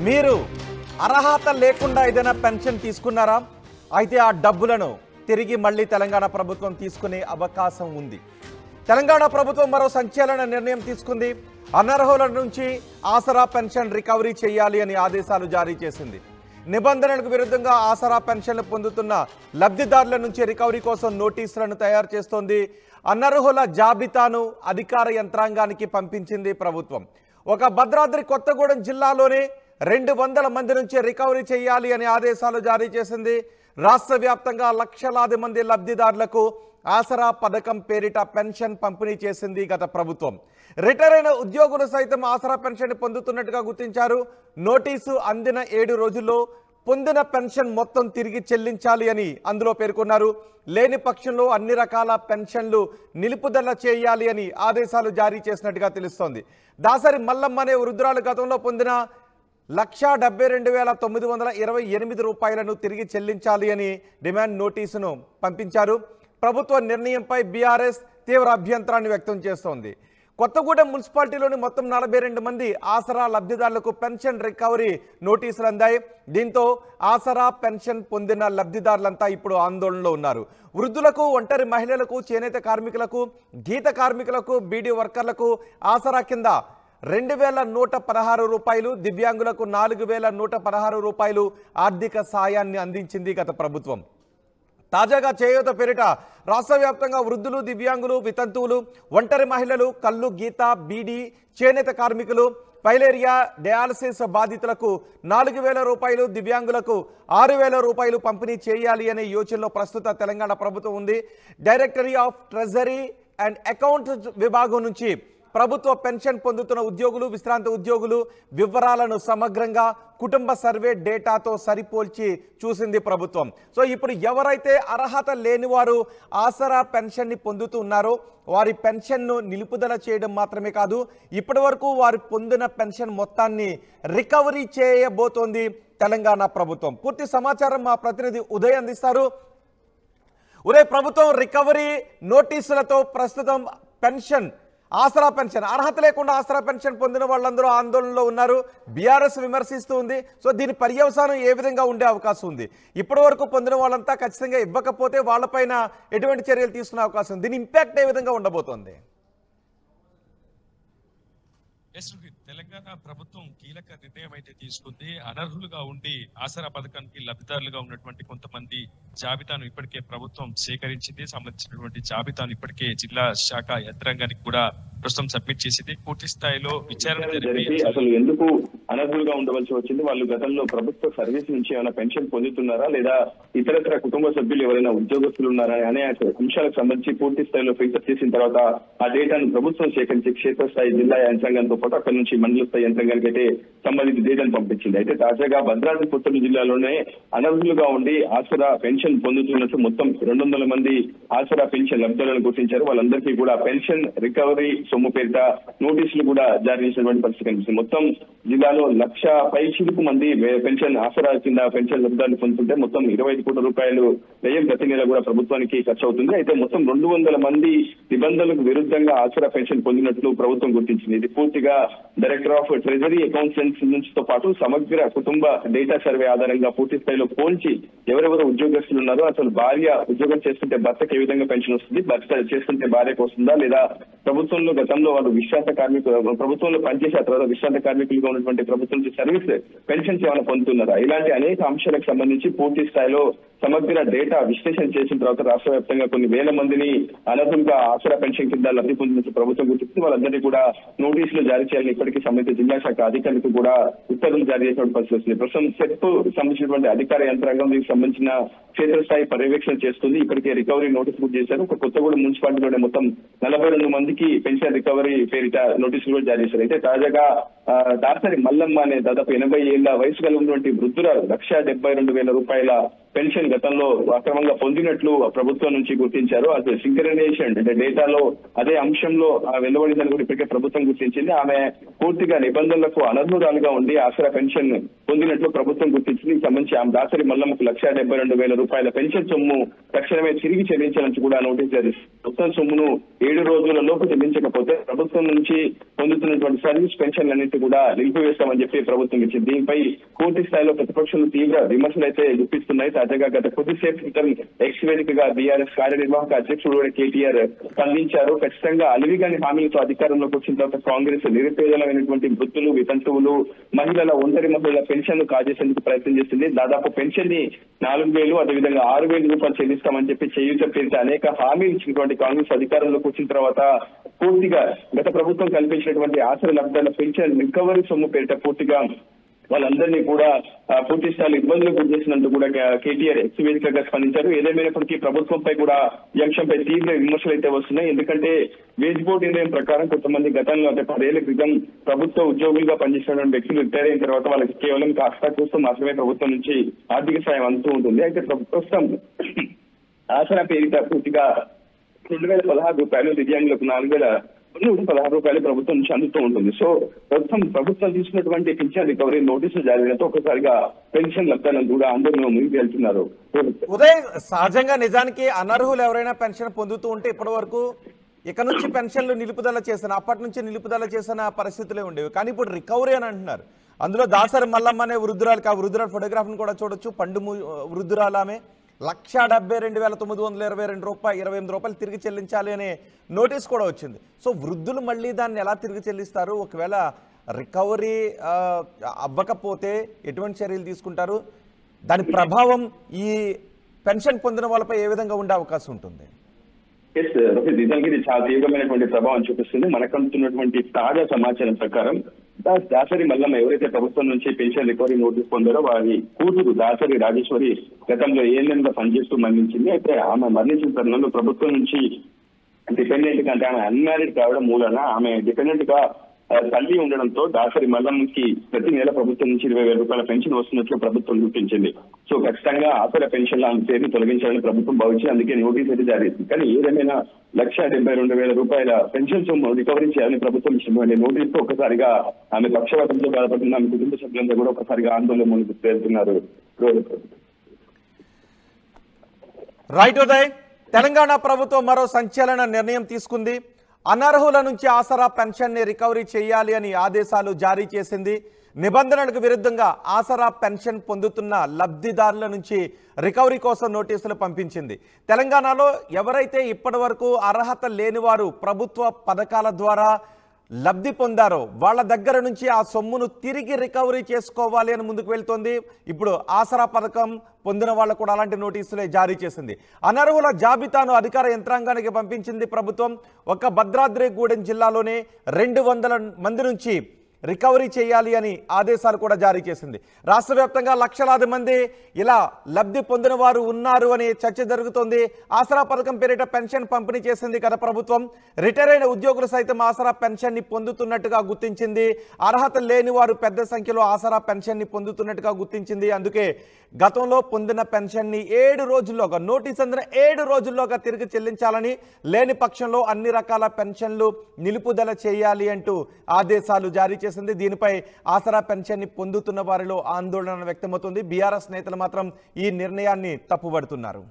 మీరు అర్హత లేకుండా ఏదైనా పెన్షన్ తీసుకున్నారా? అయితే ఆ డబ్బులను తిరిగి మళ్ళీ తెలంగాణ ప్రభుత్వం తీసుకునే అవకాశం ఉంది. తెలంగాణ ప్రభుత్వం మరో సంచలన నిర్ణయం తీసుకుంది. అనర్హుల నుంచి ఆసరా పెన్షన్ రికవరీ చేయాలి అని ఆదేశాలు జారీ చేసింది. నిబంధనలకు విరుద్ధంగా ఆసరా పెన్షన్లు పొందుతున్న లబ్ధిదారుల నుంచి రికవరీ కోసం నోటీసులను తయారు చేస్తోంది. అనర్హుల జాబితాను అధికార యంత్రాంగానికి పంపించింది ప్రభుత్వం. ఒక భద్రాద్రి కొత్తగూడెం జిల్లాలోనే 200 మంది నుంచి రికవరీ చేయాలి అని ఆదేశాలు జారీ చేసింది. రాష్ట్ర వ్యాప్తంగా లక్షలాది మంది లబ్ధిదారులకు ఆసరా పథకం పేరిట పెన్షన్ పంపిణీ చేసింది గత ప్రభుత్వం. రిటైర్ అయిన ఉద్యోగులు సైతం ఆసరా పెన్షన్ పొందుతున్నట్టుగా గుర్తించారు. నోటీసు అందిన 7 రోజుల్లో పొందిన పెన్షన్ మొత్తం తిరిగి చెల్లించాలి అని అందులో పేర్కొన్నారు. లేని పక్షంలో అన్ని రకాల పెన్షన్లు నిలుపుదల చేయాలి అని ఆదేశాలు జారీ చేసినట్టుగా తెలుస్తోంది. దాసరి మల్లమ్మ అనే వృద్ధురాలు గతంలో పొందిన 1,72,928 రూపాయలను తిరిగి చెల్లించాలి అని డిమాండ్ నోటీసును పంపించారు. ప్రభుత్వ నిర్ణయంపై బీఆర్ఎస్ తీవ్ర అభ్యంతరాన్ని వ్యక్తం చేస్తోంది. కొత్తగూడెం మున్సిపాలిటీలోని మొత్తం 42 మంది ఆసరా లబ్ధిదారులకు పెన్షన్ రికవరీ నోటీసులు అందాయి. దీంతో ఆసరా పెన్షన్ పొందిన లబ్ధిదారులంతా ఇప్పుడు ఆందోళనలో ఉన్నారు. వృద్ధులకు, ఒంటరి మహిళలకు, చేనేత కార్మికులకు, గీత కార్మికులకు, బీడీ వర్కర్లకు ఆసరా కింద 2,116 రూపాయలు, దివ్యాంగులకు 4,116 రూపాయలు ఆర్థిక సాయాన్ని అందించింది గత ప్రభుత్వం. తాజాగా చేయూత పేరిట రాష్ట్ర వ్యాప్తంగా వృద్ధులు, దివ్యాంగులు, వితంతువులు, ఒంటరి మహిళలు, కళ్ళు, గీత, బీడీ, చేనేత కార్మికులు, ఫైలేరియా, డయాలసిస్ బాధితులకు 4,000 రూపాయలు, దివ్యాంగులకు 6,000 రూపాయలు పంపిణీ చేయాలి అనే యోచనలో ప్రస్తుత తెలంగాణ ప్రభుత్వం ఉంది. Directory of treasury and accounts విభాగం నుంచి ప్రభుత్వ పెన్షన్ పొందుతున్న ఉద్యోగులు, విశ్రాంత ఉద్యోగులు వివరాలను సమగ్రంగా కుటుంబ సర్వే డేటాతో సరిపోల్చి చూసింది ప్రభుత్వం. సో ఇప్పుడు ఎవరైతే అర్హత లేని వారు ఆసరా పెన్షన్ని పొందుతూ ఉన్నారో వారి పెన్షన్ను నిలుపుదల చేయడం మాత్రమే కాదు, ఇప్పటి వరకు వారు పొందిన పెన్షన్ మొత్తాన్ని రికవరీ చేయబోతోంది తెలంగాణ ప్రభుత్వం. పూర్తి సమాచారం మా ప్రతినిధి ఉదయ్ అందిస్తారు. ఉదయ్, ప్రభుత్వం రికవరీ నోటీసులతో ప్రస్తుతం పెన్షన్, ఆసరా పెన్షన్, అర్హత లేకుండా ఆసరా పెన్షన్ పొందిన వాళ్ళందరూ ఆందోళనలో ఉన్నారు. బీఆర్ఎస్ విమర్శిస్తూ ఉంది. సో దీని పర్యవసానం ఏ విధంగా ఉండే అవకాశం ఉంది? ఇప్పటి వరకు పొందిన వాళ్ళంతా ఖచ్చితంగా ఇవ్వకపోతే వాళ్ళపైన ఎటువంటి చర్యలు తీసుకునే అవకాశం ఉంది? దీని ఇంపాక్ట్ ఏ విధంగా ఉండబోతోంది? తెలంగాణ ప్రభుత్వం కీలక నిర్ణయం అయితే తీసుకుంది. అనర్హులుగా ఉండి ఆసరా పథకానికి లబ్ధిదారులుగా ఉన్నటువంటి కొంతమంది జాబితాను ఇప్పటికే ప్రభుత్వం సేకరించింది. సంబంధించినటువంటి జాబితాను ఇప్పటికే జిల్లా శాఖ యంత్రాంగానికి కూడా ప్రస్తుతం సబ్మిట్ చేసింది. పూర్తి స్థాయిలో విచారణ జరిపి అసలు ఎందుకు అనర్హులుగా ఉండవలసి వచ్చింది, వాళ్ళు గతంలో ప్రభుత్వ సర్వీస్ నుంచి ఏమైనా పెన్షన్ పొందుతున్నారా లేదా ఇతరత్ర కుటుంబ సభ్యులు ఎవరైనా ఉద్యోగస్తులు ఉన్నారా అనే అంశాలకు సంబంధించి పూర్తి స్థాయిలో ఫిల్టర్ చేసిన తర్వాత ఆ డేటాను ప్రభుత్వం సేకరించి క్షేత్రస్థాయి జిల్లా యంత్రాంగంతో పాటు అక్కడి నుంచి మండల స్థాయి యంత్రాంగానికి అయితే సంబంధిత డేటాను పంపించింది. అయితే తాజాగా భద్రాద్రి కొత్తగూడెం జిల్లాలోనే అనర్హులుగా ఉండి ఆసరా పెన్షన్ పొందుతున్నట్టు మొత్తం 200 మంది ఆసరా పెన్షన్ లబ్ధిదారులను గుర్తించారు. వాళ్ళందరికీ కూడా పెన్షన్ రికవరీ సొమ్ము పేరిట నోటీసులు కూడా జారీ చేసినటువంటి పరిస్థితి కనిపిస్తుంది. మొత్తం జిల్లాలో 1,00,000 మంది పెన్షన్ ఆసరా కింద పెన్షన్ లబ్ధిదారులు పొందుతుంటే మొత్తం 25 కోట్ల రూపాయలు వ్యయం ప్రతి నెల కూడా ప్రభుత్వానికి ఖర్చు అవుతుంది. అయితే మొత్తం 200 మంది నిబంధనలకు విరుద్ధంగా ఆసరా పెన్షన్ పొందినట్లు ప్రభుత్వం గుర్తించింది. ఇది పూర్తిగా డైరెక్టర్ ఆఫ్ ట్రెజరీ అకౌంట్స్ నుంచి తో పాటు సమగ్ర కుటుంబ డేటా సర్వే ఆధారంగా పూర్తి స్థాయిలో పోల్చి ఎవరెవరు ఉద్యోగస్తులు ఉన్నారో, అసలు భార్య ఉద్యోగం చేస్తుంటే భర్తకు ఏ విధంగా పెన్షన్ వస్తుంది, భర్త చేస్తుంటే భార్యకు వస్తుందా, లేదా ప్రభుత్వంలో గతంలో వాళ్ళు విశ్రాంత కార్మికులు, ప్రభుత్వంలో పనిచేసే తర్వాత విశ్రాంత కార్మికులుగా ఉన్నటువంటి ప్రభుత్వం సర్వీస్ పెన్షన్స్ ఏమైనా పొందుతున్నారా, ఇలాంటి అనేక అంశాలకు సంబంధించి పూర్తి స్థాయిలో సమగ్ర డేటా విశ్లేషణ చేసిన తర్వాత రాష్ట్ర వ్యాప్తంగా కొన్ని వేల మందిని అనర్హులుగా ఆసరా పెన్షన్ కింద లబ్ధి పొందినట్టు ప్రభుత్వం గుర్తించి వాళ్ళందరినీ కూడా నోటీసులు జారీ చేయాలని ఇప్పటికీ సంబంధిత జిల్లా శాఖ అధికారులకు కూడా ఉత్తర్వులు జారీ చేసిన పరిస్థితి వస్తుంది. ప్రస్తుతం సెట్ సంబంధించినటువంటి అధికార యంత్రాంగం దీనికి సంబంధించిన క్షేత్రస్థాయి పర్యవేక్షణ చేస్తుంది. ఇప్పటికే రికవరీ నోటీసు కూడా చేశారు. ఒక కొత్తగూడెం మున్సిపాలిటీలోనే మొత్తం 42 మందికి పెన్షన్ రికవరీ పేరిట నోటీసులు కూడా జారీ చేశారు. అయితే తాజాగా దాసరి మల్లమ్మ అనే దాదాపు 80 ఏళ్ల వయసు కలిగినటువంటి వృద్ధురాలు 1,72,000 రూపాయల పెన్షన్ గతంలో అక్రమంగా పొందినట్లు ప్రభుత్వం నుంచి గుర్తించారు. అదే సింక్రనైజేషన్ అంటే డేటాలో అదే అంశంలో వెలువడిందని కూడా ఇప్పటికే ప్రభుత్వం గుర్తించింది. ఆమె పూర్తిగా నిబంధనలకు అనర్హురాలుగా ఉండి ఆసరా పెన్షన్ పొందినట్లు ప్రభుత్వం గుర్తించింది. ఈ సంబంధించి ఆమె దాసరి మల్లమ్మకు 1,72,000 రూపాయల పెన్షన్ సొమ్ము తక్షణమే తిరిగి చెల్లించాలని కూడా నోటీస్ జారీ మొత్తం సొమ్మును 7 రోజులలోపు చెల్లించకపోతే ప్రభుత్వం నుంచి పొందుతున్నటువంటి సర్వీస్ పెన్షన్లన్నింటి కూడా నిలిపివేస్తామని చెప్పి ప్రభుత్వం ఇచ్చింది. దీనిపై పూర్తి స్థాయిలో ప్రతిపక్షాలు తీవ్ర విమర్శలు అయితే గుప్పిస్తున్నాయి. తాజాగా గత కొద్దిసేపు క్రితం ఎక్స్ వేదికగా బీఆర్ఎస్ కార్యనిర్వాహక అధ్యక్షుడు కూడా కేటీఆర్ స్పందించారు. ఖచ్చితంగా అలివిగాని హామీలతో అధికారంలోకి వచ్చిన తర్వాత కాంగ్రెస్ నిరుపేదలైనటువంటి వృద్ధులు, వితంతువులు, మహిళల ఒంటరి మహిళల పెన్షన్ కాజేసేందుకు ప్రయత్నం చేసింది. దాదాపు పెన్షన్ ని 4,000 అదేవిధంగా 6,000 రూపాయలు చెల్లిస్తామని చెప్పి చేయూత పేరిట అనేక హామీలు ఇచ్చినటువంటి కాంగ్రెస్ అధికారంలోకి వచ్చిన తర్వాత పూర్తిగా గత ప్రభుత్వం కల్పించినటువంటి ఆసరా లబ్ధాల పెన్షన్ రికవరీ సొమ్ము పేరిట పూర్తిగా వాళ్ళందరినీ కూడా పూర్తి స్థాయిలో ఇబ్బందులకు గురి చేసినందుకు కూడా కేటీఆర్ ఎక్స్ వేదికగా స్పందించారు. ఏదేమైనప్పటికీ ప్రభుత్వంపై కూడా ఈ అంశంపై తీవ్ర విమర్శలు అయితే వస్తున్నాయి. ఎందుకంటే వేజ్ బోర్డు నిర్ణయం ప్రకారం కొంతమంది గతంలో అంటే 10 ఏళ్ల క్రితం ప్రభుత్వ ఉద్యోగులుగా పనిచేసినటువంటి వ్యక్తులు రిటైర్ అయిన తర్వాత వాళ్ళకి కేవలం కాస్త చూస్తూ మాత్రమే ప్రభుత్వం నుంచి ఆర్థిక సాయం అందుతూ ఉంటుంది. అయితే ప్రస్తుతం ఆసరా పేరిట పూర్తిగా 2,016 రూపాయలు, దివ్యాంగులకు 4,116 రూపాయలు ప్రభుత్వం నుంచి అందుతూ ఉంటుంది. సో ప్రభుత్వం తీసుకున్నటువంటి పింఛన్ రికవరీ నోటీసులు జారీతో ఒకసారిగా పెన్షన్ లబ్ధాలను కూడా అందరూ ముందుకు వెళ్తున్నారు. ఉదయ్, సహజంగా నిజానికి అనర్హులు ఎవరైనా పెన్షన్ పొందుతూ ఉంటే ఇప్పటి వరకు ఇక నుంచి పెన్షన్లు నిలుపుదల చేసిన అప్పటి నుంచి నిలుపుదల చేసిన పరిస్థితులే ఉండేవి. కానీ ఇప్పుడు రికవరీ అని అంటున్నారు. అందులో దాసరి మల్లమ్మ అనే వృద్ధురాలకి ఆ వృద్ధురాల ఫోటోగ్రాఫ్ని కూడా చూడొచ్చు. పండు వృద్ధురాలు ఆమె 1,72,922 రూపాయలు 28 రూపాయలు తిరిగి చెల్లించాలి అనే నోటీస్ కూడా వచ్చింది. సో వృద్ధులు మళ్ళీ దాన్ని ఎలా తిరిగి చెల్లిస్తారు? ఒకవేళ రికవరీ అవ్వకపోతే ఎటువంటి చర్యలు తీసుకుంటారు? దాని ప్రభావం ఈ పెన్షన్ పొందిన వాళ్ళపై ఏ విధంగా ఉండే అవకాశం ఉంటుంది? నిజానికి ఇది చాలా తీవ్రమైనటువంటి ప్రభావం చూపిస్తుంది. మనకు అందుతున్నటువంటి తాజా సమాచారం ప్రకారం దాసరి మల్లమ్మ ఎవరైతే ప్రభుత్వం నుంచి పెన్షన్ రికవరీ నోటీస్ పొందారో వారి కూతురు దాసరి రాజేశ్వరి గతంలో ఏఎన్ఎం గా పనిచేస్తూ మరణించింది. అయితే ఆమె మరణించిన తరుణంలో ప్రభుత్వం నుంచి డిపెండెంట్ గా అంటే ఆమె అన్మ్యారీడ్ కావడం మూలన ఆమె డిపెండెంట్ గా తల్లి ఉండడంతో దాసరి మల్లమ్మకి ప్రతి నెల ప్రభుత్వం నుంచి 20,000 రూపాయల పెన్షన్ వస్తున్నట్లు ప్రభుత్వం గుర్తించింది. సో ఖచ్చితంగా ఆసరా పెన్షన్ల పేరుని తొలగించాలని ప్రభుత్వం భావించి అందుకే నోటీస్ అయితే జారీ చేసింది. కానీ ఏదేమైనా 1,72,000 రూపాయల పెన్షన్ సొమ్ము రికవరీ చేయాలని ప్రభుత్వం ఇచ్చినటువంటి నోటీస్ తో ఒకసారిగా ఆమె పక్షవాతంతో బాధపడుతున్న ఆమె కుటుంబ సభ్యులంతా కూడా ఒకసారిగా ఆందోళన ముందుకు వెళ్తున్నారు. రైట్ ఉదయ్, తెలంగాణ ప్రభుత్వం మరో సంచలన నిర్ణయం తీసుకుంది. అనర్హుల నుంచి ఆసరా పెన్షన్ ని రికవరీ చేయాలి అని ఆదేశాలు జారీ చేసింది. నిబంధనలకు విరుద్ధంగా ఆసరా పెన్షన్ పొందుతున్న లబ్ధిదారుల నుంచి రికవరీ కోసం నోటీసులు పంపించింది. తెలంగాణలో ఎవరైతే ఇప్పటి వరకు అర్హత లేనివారు ప్రభుత్వ పథకాల ద్వారా లబ్ధి పొందారో వాళ్ళ దగ్గర నుంచి ఆ సొమ్మును తిరిగి రికవరీ చేసుకోవాలి అని ముందుకు వెళ్తోంది. ఇప్పుడు ఆసరా పథకం పొందిన వాళ్ళు కూడా అలాంటి నోటీసులే జారీ చేసింది. అనర్హుల జాబితాను అధికార యంత్రాంగానికి పంపించింది ప్రభుత్వం. ఒక భద్రాద్రిగూడెం జిల్లాలోనే 200 మంది నుంచి రికవరీ చేయాలి అని ఆదేశాలు కూడా జారీ చేసింది. రాష్ట్ర వ్యాప్తంగా లక్షలాది మంది ఇలా లబ్ధి పొందిన వారు ఉన్నారు అని చర్చ జరుగుతోంది. ఆసరా పథకం పేరిట పెన్షన్ పంపిణీ చేసింది గత ప్రభుత్వం. రిటైర్ అయిన ఉద్యోగులు సైతం ఆసరా పెన్షన్ ని పొందుతున్నట్టుగా గుర్తించింది. అర్హత లేని వారు పెద్ద సంఖ్యలో ఆసరా పెన్షన్ ని పొందుతున్నట్టుగా గుర్తించింది. అందుకే గతంలో పొందిన పెన్షన్ ని 7 రోజుల్లోగా నోటీస్ అందిన 7 రోజుల్లోగా తిరిగి చెల్లించాలని, లేని పక్షంలో అన్ని రకాల పెన్షన్లు నిలుపుదల చేయాలి అంటూ ఆదేశాలు జారీ చేసింది. దీనిపై ఆసరా పెన్షన్ ని పొందుతున్న వారిలో ఆందోళన వ్యక్తమవుతుంది. బీఆర్ఎస్ నేతలు మాత్రం ఈ నిర్ణయాన్ని తప్పుపడుతున్నారు.